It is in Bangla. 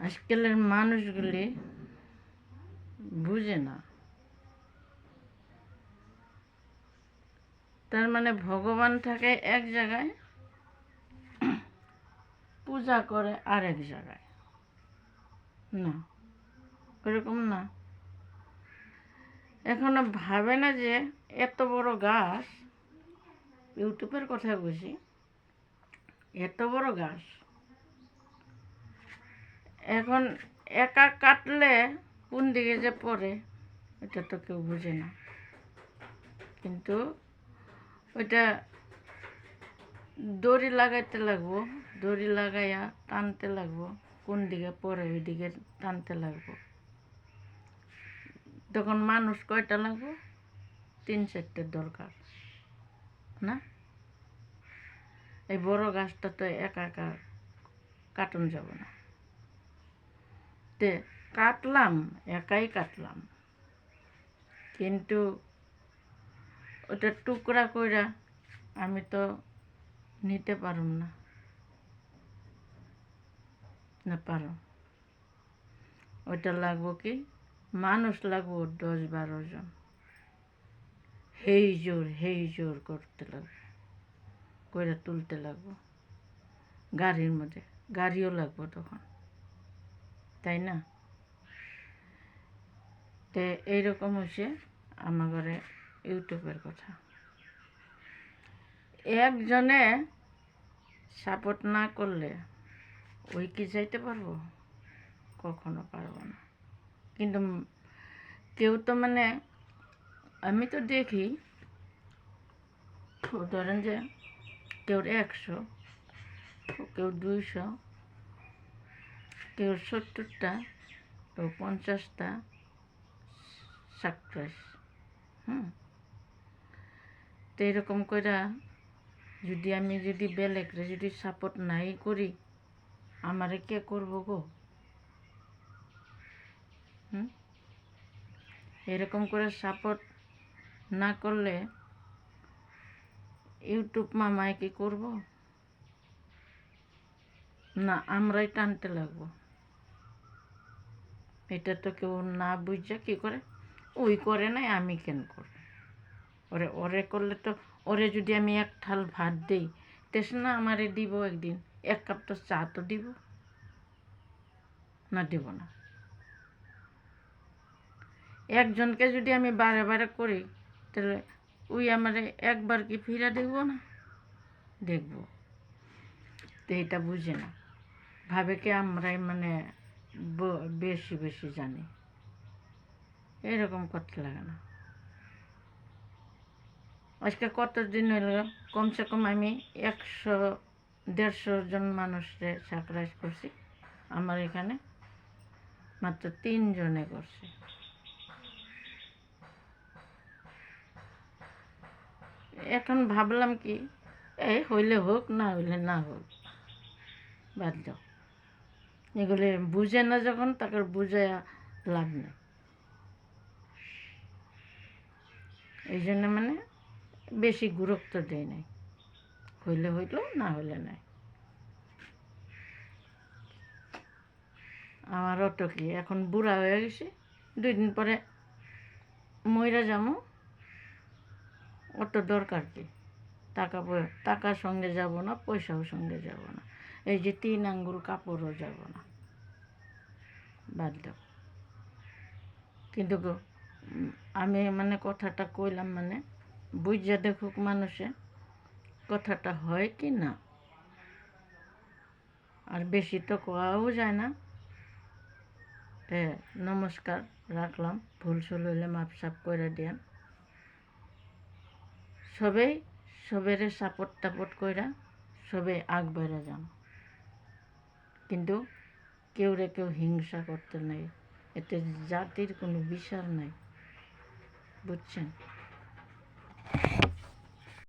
আজকালের মানুষগুলি বুঝে না। তার মানে ভগবান থাকে এক জায়গায়, পূজা করে আরেক জায়গায়। না, ওরকম না। এখনো ভাবে না যে এত বড় গাছ, ইউটিউবের কথা বুঝি, এত বড় গাছ এখন একা কাটলে কোন দিকে যে পড়ে এটা তো কেউ বুঝে না। কিন্তু ওইটা দড়ি লাগাইতে লাগবো, দড়ি লাগাইয়া টানতে লাগবো, কোন দিকে পড়ে ওই দিকে টানতে লাগবো। তখন মানুষ কয়টা লাগবো? 3-4টে দরকার না? এই বড় গাছটা তো একা একা কাটন যাব না। তে কাটলাম, একাই কাটলাম, কিন্তু ওটা টুকরা কইরা আমি তো নিতে পারুম না। না পারো, ওইটা লাগবো কি মানুষ লাগবো 10-12 জন, হেই জোর করতে লাগবে, কইরা তুলতে লাগবো। গাড়ির মধ্যে গাড়িও লাগবো তখন, তাই না? তে এইরকম হচ্ছে আমার ঘরে ইউটিউবের কথা। একজনে সাপোর্ট না করলে ওই কি যাইতে পারবো? কখনো পারবো না। কিন্তু কেউ তো মানে আমি তো দেখি, ধরেন যে কেউ 100, কেউ 200, কেউ 70টা, কেউ 50টা সাবস্ক্রাইব। তো এরকম করে আমি যদি বেলেগরে যদি সাপোর্ট নাই করি, আমারে কে করবো গো? এরকম করে সাপোর্ট না করলে ইউটিউব মামায় কি করব? না, আমরাই টানতে লাগবো। এটা তো কেউ না বুঝা কি করে, ওই করে নাই আমি কেন করব? ওরে করলে তো, ওরে যদি আমি 1 থাল ভাত দিই, তেসনা আমারে দিব একদিন 1 কাপ তো চা তো দিব না? দিব না। একজনকে যদি আমি বারে বারে করি, তাহলে ওই আমারে একবার কি ফিরা দেখবো না? দেখবো। তো এটা বুঝে না, ভাবে কি আমরাই মানে বেশি বেশি জানি। এরকম করতে লাগে না। আজকে কতদিন হইল, কমসে কম আমি 100-150 জন মানুষকে সারপ্রাইজ করছি। আমার এখানে মাত্র 3 জনে করছে। এখন ভাবলাম কি, এই হইলে হোক, না হইলে না হোক, বাদ দাও। এগুলি বুঝে না যখন, তাকে বুঝাইয়া লাভ নেই। এই জন্য মানে বেশি গুরুত্ব দেয় নাই। হইলে হইল, না হইলে নাই। আমার অত কি, এখন বুড়া হয়ে গেছি, 2 দিন পরে মইরা যাবো, অত দরকার কি? টাকার সঙ্গে যাব না, পয়সাও সঙ্গে যাব না, এই যে 3 আঙ্গুল কাপড়ও যাব না, বাদ দাও। কিন্তু আমি মানে কথাটা কইলাম মানে বুঝা দেখুক মানুষে কথাটা হয় কি না। আর বেশি তো কোয়াও যায় না। নমস্কার, রাখলাম। ভুল হইলে মাপ সাপ করে দিয়ান। সবেরে সাপোর্ট টাপোর্ট কইরা সবে আগ বেড়ে যান, কিন্তু কেউ হিংসা করতে নাই। এতে জাতির কোনো বিচার নাই, বুঝছেন?